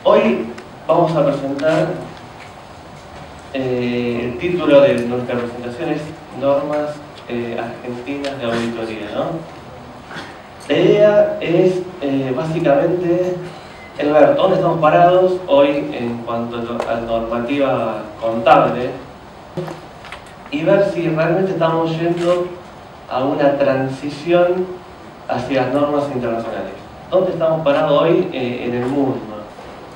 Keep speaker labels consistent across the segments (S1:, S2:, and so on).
S1: Hoy vamos a presentar el título de nuestra presentación es Normas Argentinas de Auditoría, ¿no? La idea es básicamente el ver dónde estamos parados hoy en cuanto a la normativa contable y ver si realmente estamos yendo a una transición hacia las normas internacionales. ¿Dónde estamos parados hoy en el mundo?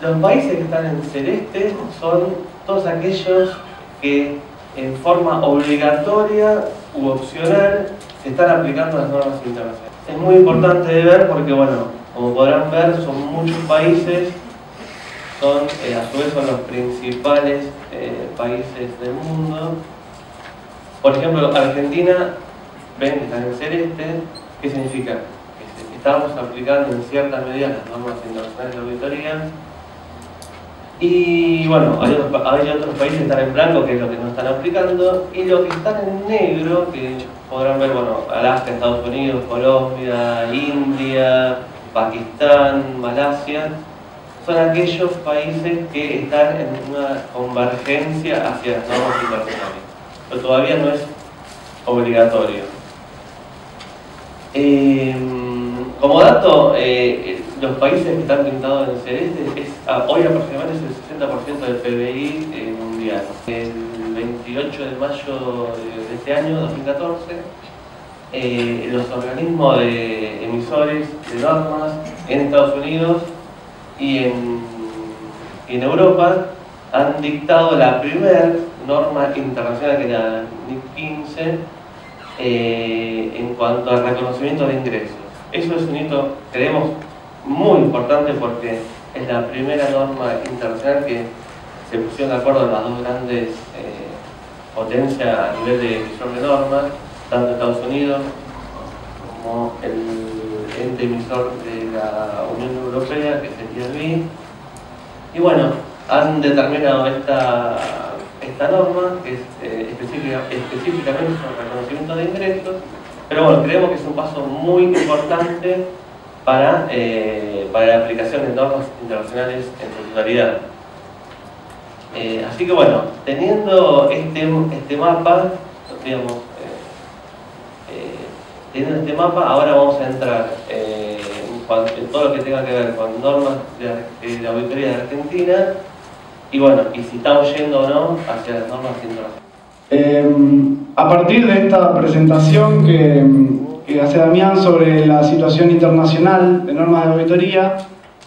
S1: Los países que están en celeste son todos aquellos que en forma obligatoria u opcional se están aplicando las normas internacionales. Es muy importante de ver porque, bueno, como podrán ver, son muchos países, a su vez son los principales países del mundo. Por ejemplo, Argentina, ven que están en celeste. ¿Qué significa? Que estamos aplicando en cierta medida las normas internacionales de auditoría. Y bueno, hay otros países que están en blanco, que es lo que no están aplicando, y lo que están en negro, que podrán ver, bueno, Alaska, Estados Unidos, Colombia, India, Pakistán, Malasia, son aquellos países que están en una convergencia hacia las normas internacionales, pero todavía no es obligatorio. Como dato, los países que están pintados en celeste hoy aproximadamente es el 60% del PBI mundial. El 28 de mayo de este año, 2014, los organismos de emisores de normas en Estados Unidos y en Europa han dictado la primera norma internacional, que es la NIC 15, en cuanto al reconocimiento de ingresos. Eso es un hito, creemos, muy importante porque es la primera norma internacional que se pusieron de acuerdo las dos grandes potencias a nivel de emisión de normas, tanto Estados Unidos como el ente emisor de la Unión Europea, que sería el BI. Y bueno, han determinado esta norma, que es específicamente sobre reconocimiento de ingresos, pero bueno, creemos que es un paso muy importante para la aplicación de normas internacionales en su totalidad. Así que bueno, teniendo este mapa, digamos, teniendo este mapa, ahora vamos a entrar en todo lo que tenga que ver con normas de la auditoría de Argentina y bueno, y si estamos yendo o no hacia las normas internacionales.
S2: A partir de esta presentación que hace Damián sobre la situación internacional de normas de auditoría,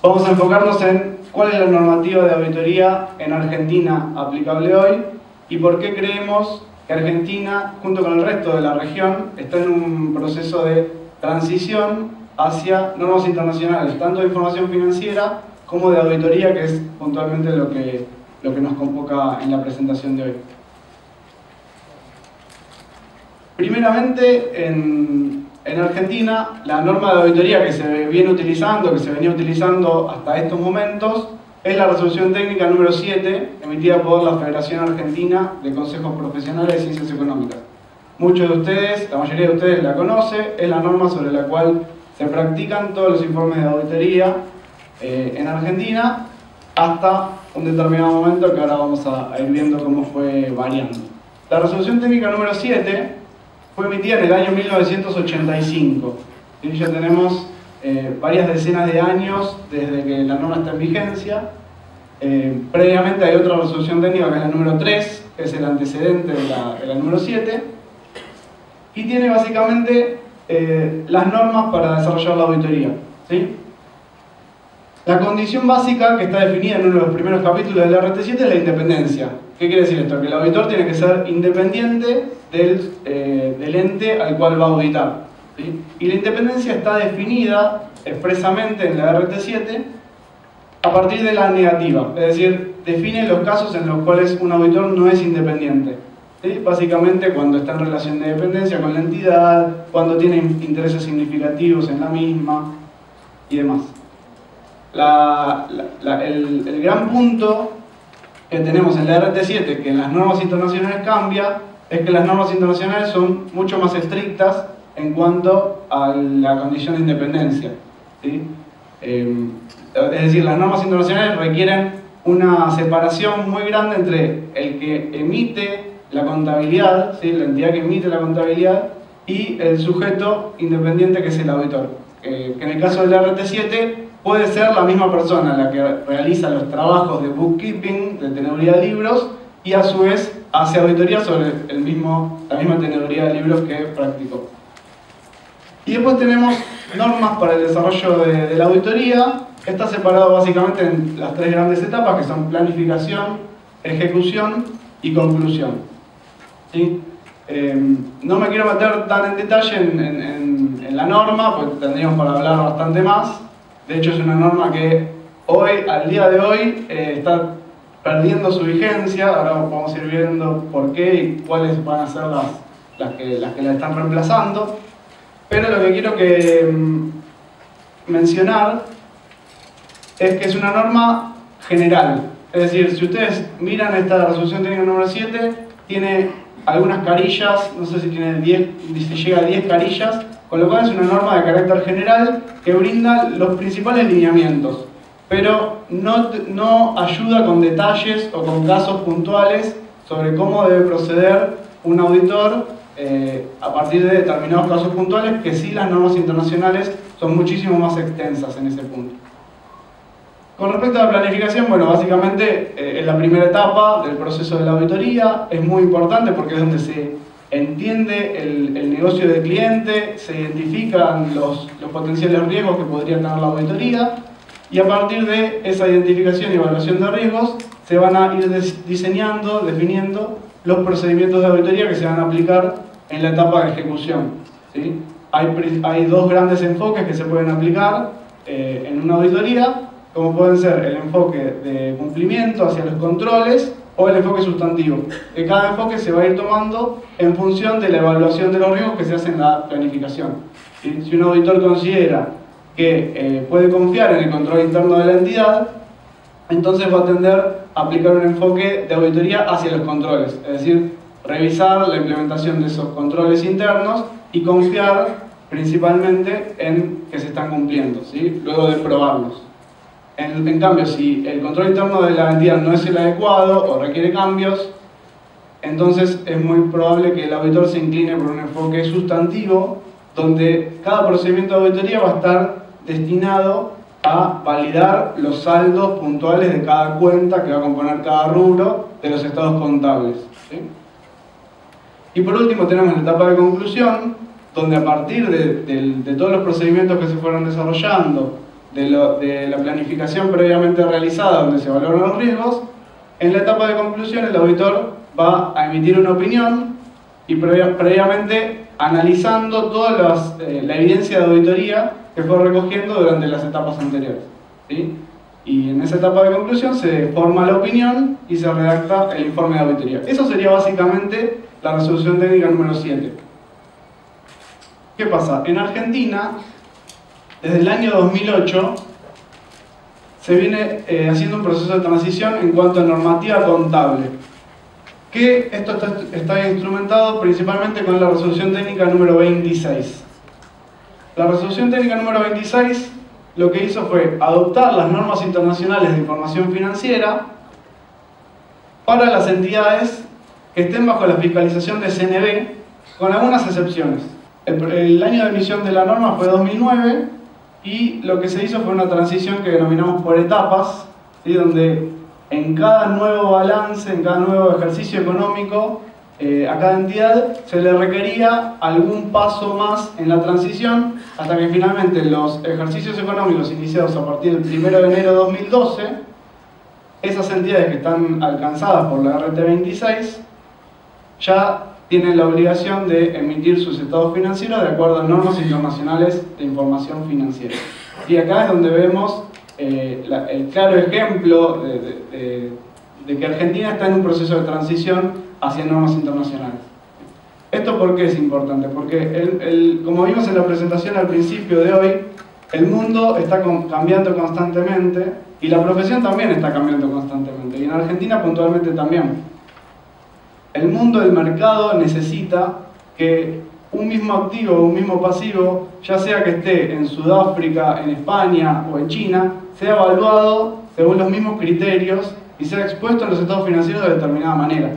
S2: vamos a enfocarnos en cuál es la normativa de auditoría en Argentina aplicable hoy y por qué creemos que Argentina, junto con el resto de la región, está en un proceso de transición hacia normas internacionales, tanto de información financiera como de auditoría, que es puntualmente lo que nos convoca en la presentación de hoy. Primeramente, en Argentina, la norma de auditoría que se venía utilizando hasta estos momentos, es la resolución técnica número 7, emitida por la Federación Argentina de Consejos Profesionales de Ciencias Económicas. Muchos de ustedes, la mayoría de ustedes la conoce, es la norma sobre la cual se practican todos los informes de auditoría en Argentina, hasta un determinado momento que ahora vamos a ir viendo cómo fue variando. La resolución técnica número 7 fue emitida en el año 1985. Y ya tenemos varias decenas de años desde que la norma está en vigencia. Previamente hay otra resolución técnica, que es la número 3, que es el antecedente de la número 7. Y tiene básicamente las normas para desarrollar la auditoría, ¿sí? La condición básica que está definida en uno de los primeros capítulos del RT7 es la independencia. ¿Qué quiere decir esto? Que el auditor tiene que ser independiente del ente al cual va a auditar, ¿sí? Y la independencia está definida expresamente en la RT7 a partir de la negativa, es decir, define los casos en los cuales un auditor no es independiente, ¿sí? Básicamente cuando está en relación de dependencia con la entidad, cuando tiene intereses significativos en la misma y demás. El gran punto que tenemos en la RT7, que en las normas internacionales cambia, es que las normas internacionales son mucho más estrictas en cuanto a la condición de independencia, ¿sí? es decir, las normas internacionales requieren una separación muy grande entre el que emite la contabilidad, ¿sí? La entidad que emite la contabilidad, y el sujeto independiente que es el auditor. Que en el caso del RT7 puede ser la misma persona la que realiza los trabajos de bookkeeping, de teneduría de libros, y a su vez hace auditoría sobre la misma teneduría de libros que practicó. Y después tenemos normas para el desarrollo de la auditoría. Está separado básicamente en las tres grandes etapas, que son planificación, ejecución y conclusión. ¿Sí? No me quiero meter tan en detalle en la norma, porque tendríamos para hablar bastante más. De hecho, es una norma que hoy, al día de hoy, está perdiendo su vigencia. Ahora vamos a ir viendo por qué y cuáles van a ser las que la están reemplazando. Pero lo que quiero mencionar es que es una norma general. Es decir, si ustedes miran esta resolución técnica número 7, tiene algunas carillas, no sé si tiene 10, si llega a 10 carillas, con lo cual es una norma de carácter general que brinda los principales lineamientos, pero no ayuda con detalles o con casos puntuales sobre cómo debe proceder un auditor a partir de determinados casos puntuales, que sí las normas internacionales son muchísimo más extensas en ese punto. Con respecto a la planificación, bueno, básicamente es la primera etapa del proceso de la auditoría. Es muy importante porque es donde se entiende el negocio del cliente, se identifican los potenciales riesgos que podría tener la auditoría, y a partir de esa identificación y evaluación de riesgos se van a ir diseñando, definiendo los procedimientos de auditoría que se van a aplicar en la etapa de ejecución. ¿Sí? Hay dos grandes enfoques que se pueden aplicar en una auditoría, como pueden ser el enfoque de cumplimiento hacia los controles o el enfoque sustantivo. Que cada enfoque se va a ir tomando en función de la evaluación de los riesgos que se hace en la planificación. ¿Sí? Si un auditor considera que puede confiar en el control interno de la entidad, entonces va a tender a aplicar un enfoque de auditoría hacia los controles, es decir, revisar la implementación de esos controles internos y confiar principalmente en que se están cumpliendo, ¿sí? Luego de probarlos. En cambio, si el control interno de la entidad no es el adecuado o requiere cambios, entonces es muy probable que el auditor se incline por un enfoque sustantivo, donde cada procedimiento de auditoría va a estar destinado a validar los saldos puntuales de cada cuenta que va a componer cada rubro de los estados contables. ¿Sí? Y por último tenemos la etapa de conclusión, donde a partir de todos los procedimientos que se fueron desarrollando, de la planificación previamente realizada, donde se valoran los riesgos, en la etapa de conclusión el auditor va a emitir una opinión y previamente analizando toda la evidencia de auditoría que fue recogiendo durante las etapas anteriores. ¿Sí? Y en esa etapa de conclusión se forma la opinión y se redacta el informe de auditoría. Eso sería básicamente la resolución técnica número 7. ¿Qué pasa? En Argentina, desde el año 2008, se viene haciendo un proceso de transición en cuanto a normativa contable. Que esto está instrumentado principalmente con la resolución técnica número 26. La resolución técnica número 26 lo que hizo fue adoptar las normas internacionales de información financiera para las entidades que estén bajo la fiscalización de CNB, con algunas excepciones. El año de emisión de la norma fue 2009 y lo que se hizo fue una transición que denominamos por etapas, ¿sí? Donde en cada nuevo balance, en cada nuevo ejercicio económico, a cada entidad se le requería algún paso más en la transición, hasta que finalmente los ejercicios económicos iniciados a partir del 1 de enero de 2012, esas entidades que están alcanzadas por la RT26 ya tienen la obligación de emitir sus estados financieros de acuerdo a normas internacionales de información financiera. Y acá es donde vemos el claro ejemplo de que Argentina está en un proceso de transición hacia normas internacionales. ¿Esto por qué es importante? Porque, como vimos en la presentación al principio de hoy, el mundo está cambiando constantemente y la profesión también está cambiando constantemente, y en Argentina puntualmente también. El mundo del mercado necesita que un mismo activo o un mismo pasivo, ya sea que esté en Sudáfrica, en España o en China, sea evaluado según los mismos criterios y sea expuesto en los estados financieros de determinada manera.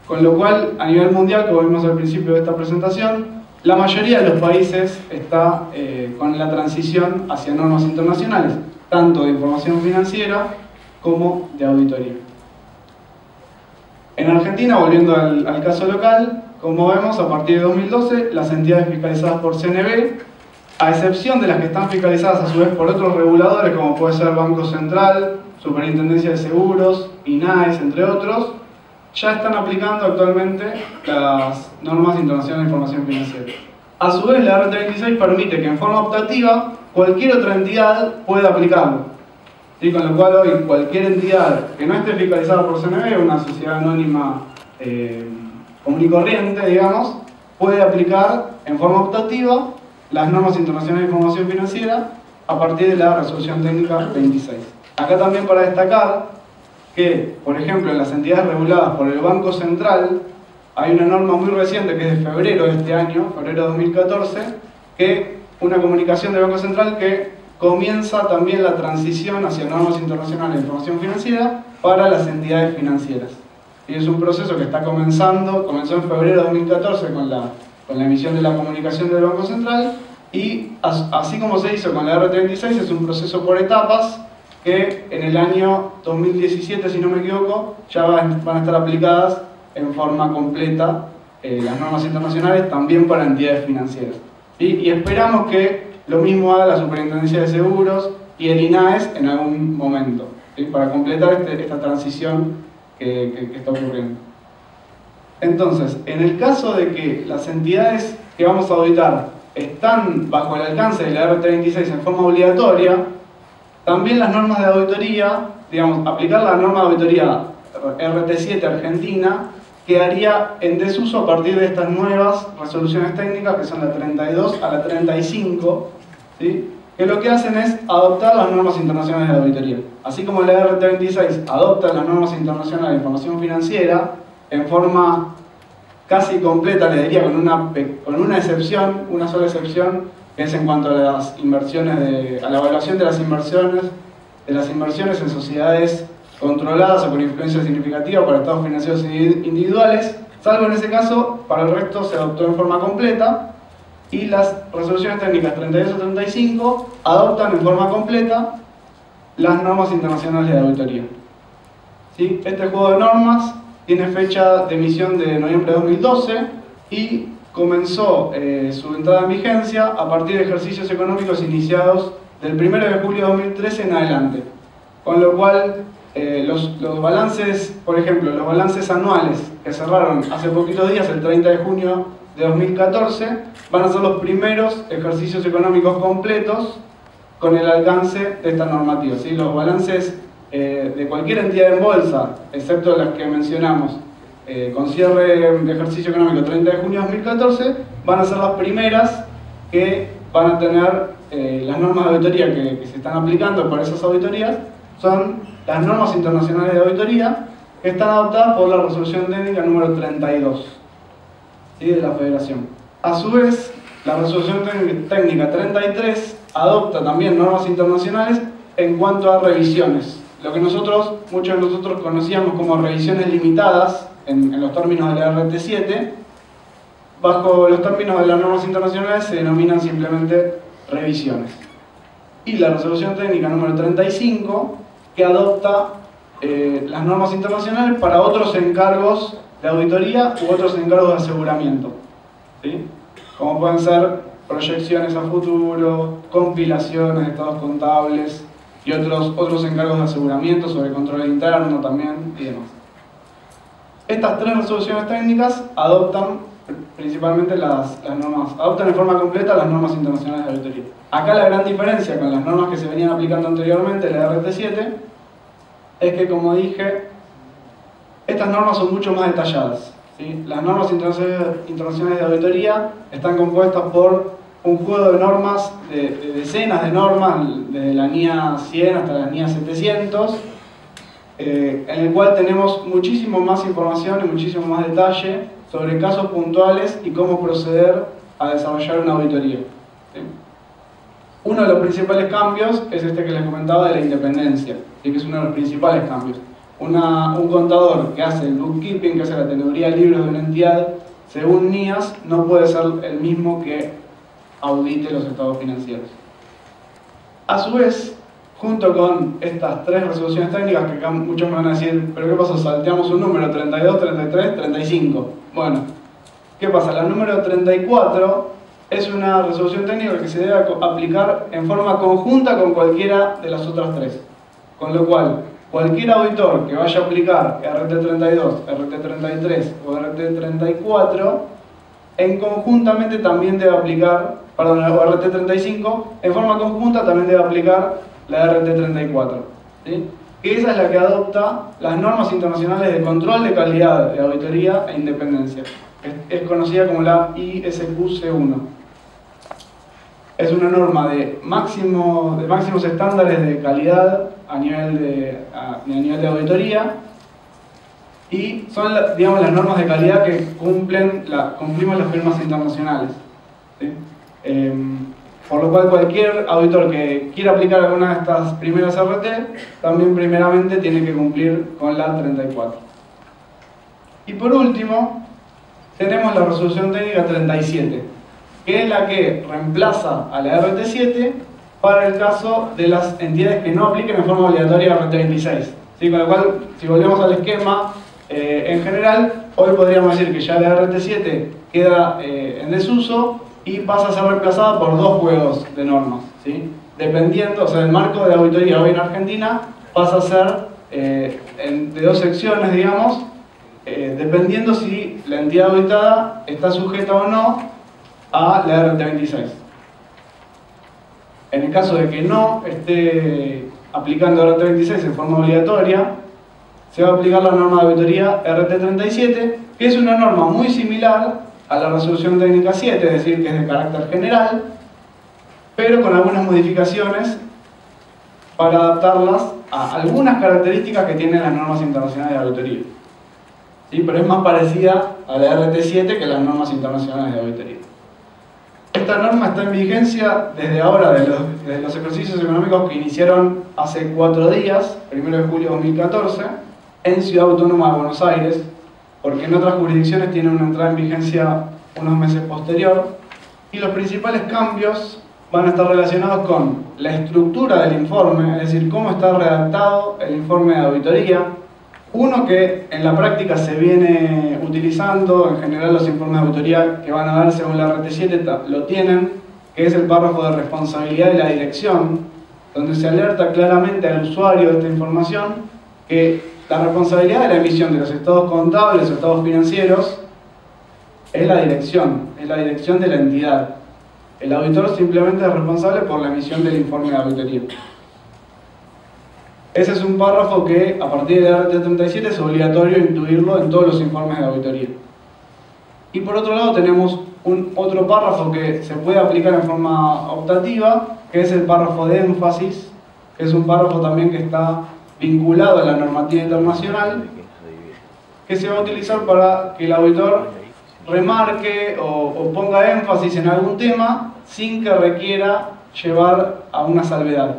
S2: Con lo cual, a nivel mundial, como vimos al principio de esta presentación, la mayoría de los países está con la transición hacia normas internacionales, tanto de información financiera como de auditoría. En Argentina, volviendo al caso local, como vemos, a partir de 2012, las entidades fiscalizadas por CNB, a excepción de las que están fiscalizadas a su vez por otros reguladores, como puede ser Banco Central, Superintendencia de Seguros, INAES, entre otros, ya están aplicando actualmente las normas internacionales de información financiera. A su vez, la RT26 permite que en forma optativa cualquier otra entidad pueda aplicarlo. ¿Sí? Con lo cual hoy cualquier entidad que no esté fiscalizada por CNB, una sociedad anónima común y corriente, digamos, puede aplicar en forma optativa las normas internacionales de información financiera a partir de la resolución técnica 26. Acá también para destacar que, por ejemplo, en las entidades reguladas por el Banco Central hay una norma muy reciente que es de febrero de este año, febrero de 2014, que una comunicación del Banco Central que comienza también la transición hacia normas internacionales de información financiera para las entidades financieras. Y es un proceso que está comenzó en febrero de 2014 con la emisión de la comunicación del Banco Central, y así como se hizo con la RT26, es un proceso por etapas que en el año 2017, si no me equivoco, ya van a estar aplicadas en forma completa las normas internacionales también para entidades financieras. ¿Sí? Y esperamos que lo mismo haga la Superintendencia de Seguros y el INAES en algún momento, ¿sí? Para completar esta transición que está ocurriendo. Entonces, en el caso de que las entidades que vamos a auditar están bajo el alcance de la RT26 en forma obligatoria, también las normas de auditoría, digamos, aplicar la norma de auditoría RT7 Argentina, quedaría en desuso a partir de estas nuevas resoluciones técnicas, que son la 32 a la 35, ¿sí? Que lo que hacen es adoptar las normas internacionales de auditoría. Así como la RT26 adopta las normas internacionales de información financiera, en forma casi completa, le diría, con una excepción, una sola excepción, que es en cuanto a las inversiones, a la evaluación de las inversiones en sociedades controladas o con influencia significativa para estados financieros individuales, salvo en ese caso, para el resto se adoptó en forma completa, y las resoluciones técnicas 32 a 35 adoptan en forma completa las normas internacionales de auditoría. ¿Sí? Este juego de normas tiene fecha de emisión de noviembre de 2012 y comenzó su entrada en vigencia a partir de ejercicios económicos iniciados del 1 de julio de 2013 en adelante. Con lo cual, los balances, por ejemplo, los balances anuales que cerraron hace poquitos días, el 30 de junio de 2014, van a ser los primeros ejercicios económicos completos con el alcance de esta normativa. ¿Sí? Los balances de cualquier entidad en bolsa, excepto las que mencionamos, con cierre de ejercicio económico 30 de junio de 2014, van a ser las primeras que van a tener las normas de auditoría que se están aplicando para esas auditorías. Son las normas internacionales de auditoría que están adoptadas por la resolución técnica número 32, ¿sí? De la Federación. A su vez, la resolución técnica 33 adopta también normas internacionales en cuanto a revisiones. Lo que muchos de nosotros conocíamos como revisiones limitadas en los términos de la RT7, bajo los términos de las normas internacionales se denominan simplemente revisiones. Y la resolución técnica número 35, que adopta las normas internacionales para otros encargos de auditoría u otros encargos de aseguramiento, ¿sí? Como pueden ser proyecciones a futuro, compilaciones de estados contables y otros encargos de aseguramiento sobre control interno también y demás. Estas tres resoluciones técnicas adoptan principalmente adoptan en forma completa las normas internacionales de auditoría. Acá la gran diferencia con las normas que se venían aplicando anteriormente, la RT7, es que, como dije, estas normas son mucho más detalladas, ¿sí? Las normas internacionales de auditoría están compuestas por un juego de normas, de decenas de normas, desde la NIA 100 hasta la NIA 700, en el cual tenemos muchísimo más información y muchísimo más detalle sobre casos puntuales y cómo proceder a desarrollar una auditoría. ¿Sí? Uno de los principales cambios es este que les comentaba de la independencia, ¿sí? Que es uno de los principales cambios. Un contador que hace el bookkeeping, que hace la teneduría de libros de una entidad, según NIAS, no puede ser el mismo que audite los estados financieros. A su vez, junto con estas tres resoluciones técnicas, que acá muchos me van a decir, ¿pero qué pasó? Salteamos un número, 32, 33, 35. Bueno, ¿qué pasa? La número 34 es una resolución técnica que se debe aplicar en forma conjunta con cualquiera de las otras tres. Con lo cual, cualquier auditor que vaya a aplicar RT32, RT33 o RT34, en conjuntamente también debe aplicar, perdón, o RT35, en forma conjunta también debe aplicar la RT34. ¿Sí? Que esa es la que adopta las normas internacionales de control de calidad, de auditoría e independencia. Es conocida como la ISQC1. Es una norma de máximos estándares de calidad a nivel de auditoría, y son, digamos, las normas de calidad que cumplimos las firmas internacionales. ¿Sí? Por lo cual cualquier auditor que quiera aplicar alguna de estas primeras RT también primeramente tiene que cumplir con la 34. Y por último tenemos la resolución técnica 37, que es la que reemplaza a la RT7 para el caso de las entidades que no apliquen en forma obligatoria RT26. ¿Sí? Con lo cual, si volvemos al esquema, en general, hoy podríamos decir que ya la RT7 queda en desuso y pasa a ser reemplazada por dos juegos de normas. ¿Sí? Dependiendo, o sea, el marco de auditoría hoy en Argentina pasa a ser de dos secciones, digamos, dependiendo si la entidad auditada está sujeta o no a la RT26. En el caso de que no esté aplicando RT26 en forma obligatoria, se va a aplicar la norma de auditoría RT37, que es una norma muy similar a la resolución técnica 7, es decir, que es de carácter general, pero con algunas modificaciones para adaptarlas a algunas características que tienen las normas internacionales de auditoría. ¿Sí? Pero es más parecida a la RT7 que las normas internacionales de auditoría. Esta norma está en vigencia desde ahora, desde los ejercicios económicos que iniciaron hace 4 días, 1 de julio de 2014, en Ciudad Autónoma de Buenos Aires, porque en otras jurisdicciones tiene una entrada en vigencia unos meses posterior, y los principales cambios van a estar relacionados con la estructura del informe, es decir, cómo está redactado el informe de auditoría. Uno que en la práctica se viene utilizando, en general los informes de auditoría que van a dar según la RT7 lo tienen, que es el párrafo de responsabilidad de la dirección, donde se alerta claramente al usuario de esta información que la responsabilidad de la emisión de los estados contables o estados financieros es la dirección de la entidad. El auditor simplemente es responsable por la emisión del informe de auditoría. Ese es un párrafo que, a partir de la RT37, es obligatorio incluirlo en todos los informes de auditoría. Y por otro lado tenemos otro párrafo que se puede aplicar en forma optativa, que es el párrafo de énfasis, que es un párrafo también que está vinculado a la normativa internacional, que se va a utilizar para que el auditor remarque o ponga énfasis en algún tema sin que requiera llevar a una salvedad.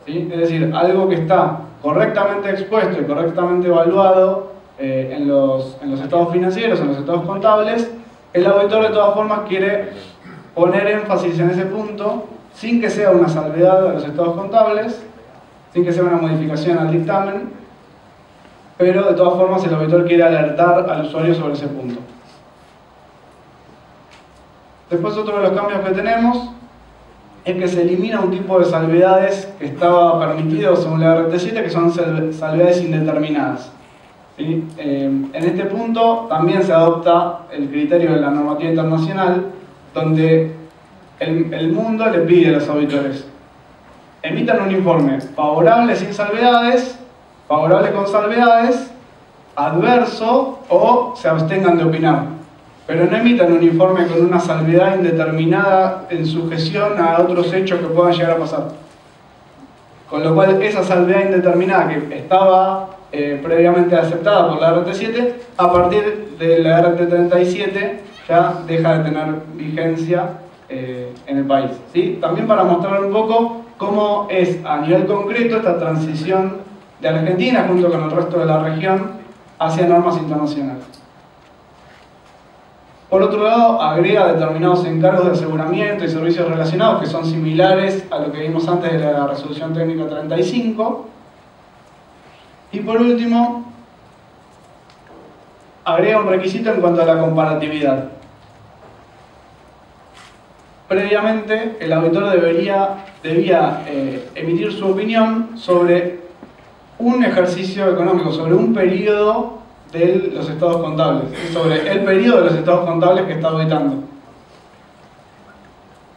S2: ¿Sí? Es decir, algo que está correctamente expuesto y correctamente evaluado en los estados financieros, en los estados contables, el auditor de todas formas quiere poner énfasis en ese punto sin que sea una salvedad a los estados contables, sin que sea una modificación al dictamen, pero de todas formas el auditor quiere alertar al usuario sobre ese punto. Después, otro de los cambios que tenemos es que se elimina un tipo de salvedades que estaba permitido según la RT7, que son salvedades indeterminadas. ¿Sí? En este punto también se adopta el criterio de la normativa internacional, donde el mundo le pide a los auditores: emitan un informe favorable sin salvedades, favorable con salvedades, adverso o se abstengan de opinar. Pero no emitan un informe con una salvedad indeterminada en sujeción a otros hechos que puedan llegar a pasar. Con lo cual, esa salvedad indeterminada que estaba previamente aceptada por la RT7, a partir de la RT37 ya deja de tener vigencia en el país, ¿sí? También para mostrar un poco cómo es a nivel concreto esta transición de Argentina junto con el resto de la región hacia normas internacionales. Por otro lado, agrega determinados encargos de aseguramiento y servicios relacionados que son similares a lo que vimos antes de la resolución técnica 35. Y por último, agrega un requisito en cuanto a la comparatividad. Previamente, el auditor debía emitir su opinión sobre un ejercicio económico, sobre un periodo de los estados contables, sobre el periodo de los estados contables que está auditando.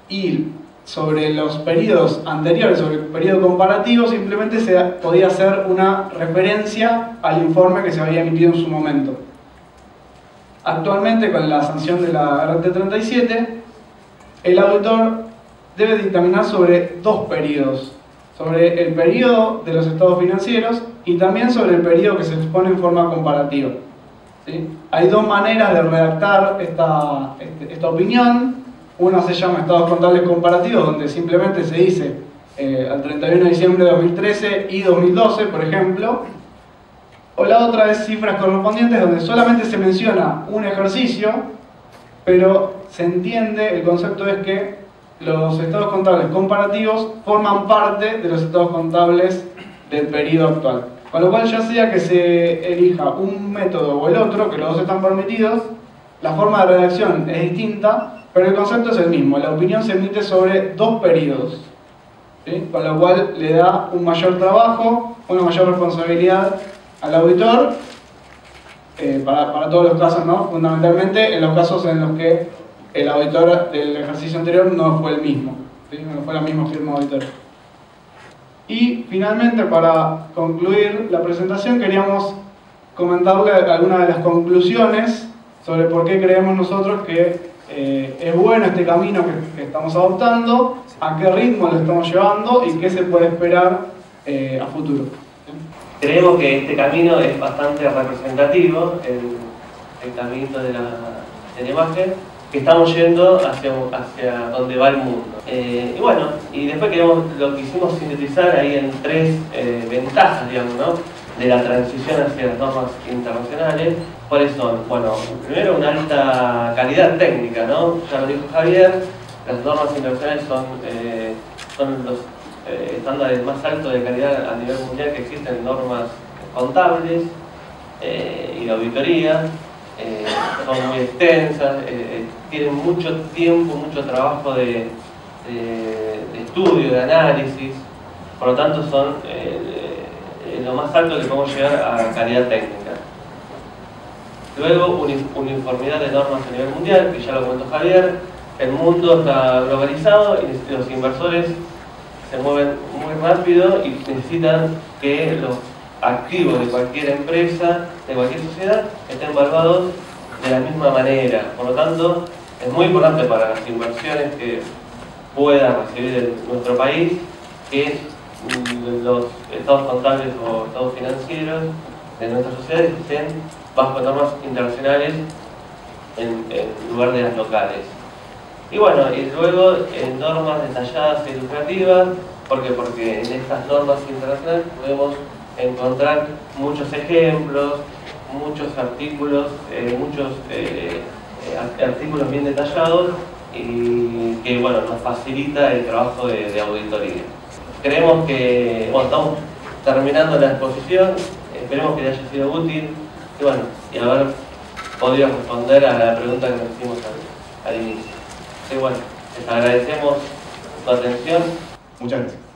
S2: Y sobre los periodos anteriores, sobre el periodo comparativo, simplemente se podía hacer una referencia al informe que se había emitido en su momento. Actualmente, con la sanción de la RT37, el auditor debe dictaminar sobre dos periodos, sobre el periodo de los estados financieros y también sobre el periodo que se expone en forma comparativa, ¿sí? Hay dos maneras de redactar esta opinión. Una se llama estados contables comparativos, donde simplemente se dice al 31 de diciembre de 2013 y 2012, por ejemplo. O la otra es cifras correspondientes, donde solamente se menciona un ejercicio, pero se entiende, el concepto es que los estados contables comparativos forman parte de los estados contables del periodo actual. Con lo cual, ya sea que se elija un método o el otro, que los dos están permitidos, la forma de redacción es distinta, pero el concepto es el mismo. La opinión se emite sobre dos periodos, ¿sí? Con lo cual le da un mayor trabajo, una mayor responsabilidad al auditor, para todos los casos, ¿no? Fundamentalmente en los casos en los que el auditor del ejercicio anterior no fue el mismo, ¿sí? No fue la misma firma auditora. Y finalmente, para concluir la presentación, queríamos comentarle algunas de las conclusiones sobre por qué creemos nosotros que es bueno este camino que estamos adoptando, a qué ritmo lo estamos llevando y qué se puede esperar a futuro.
S1: Creemos que este camino es bastante representativo, el caminito de la imagen, que estamos yendo hacia donde va el mundo. Y bueno, y después lo quisimos sintetizar ahí en tres ventajas, digamos, ¿no?, de la transición hacia las normas internacionales. ¿Cuáles son? Bueno, primero, una alta calidad técnica, ¿no? Ya lo dijo Javier, las normas internacionales son los estándares más altos de calidad a nivel mundial que existen, normas contables y de auditoría. Son muy extensas, tienen mucho tiempo, mucho trabajo de estudio, de análisis, por lo tanto son lo más alto que podemos llegar a calidad técnica. Luego, uniformidad de normas a nivel mundial, que ya lo comentó Javier. El mundo está globalizado y los inversores se mueven muy rápido y necesitan que los activos de cualquier empresa, de cualquier sociedad, estén evaluados de la misma manera. Por lo tanto, es muy importante para las inversiones que pueda recibir nuestro país que los estados contables o estados financieros de nuestras sociedades estén bajo normas internacionales en lugar de las locales. Y bueno, y luego normas detalladas e ilustrativas. ¿Por qué? Porque en estas normas internacionales podemos encontrar muchos ejemplos, muchos artículos, artículos bien detallados y que bueno, nos facilita el trabajo de auditoría. Creemos que, bueno, estamos terminando la exposición, esperemos que les haya sido útil y bueno, y haber podido responder a la pregunta que nos hicimos al inicio. Y bueno, les agradecemos su atención.
S2: Muchas gracias.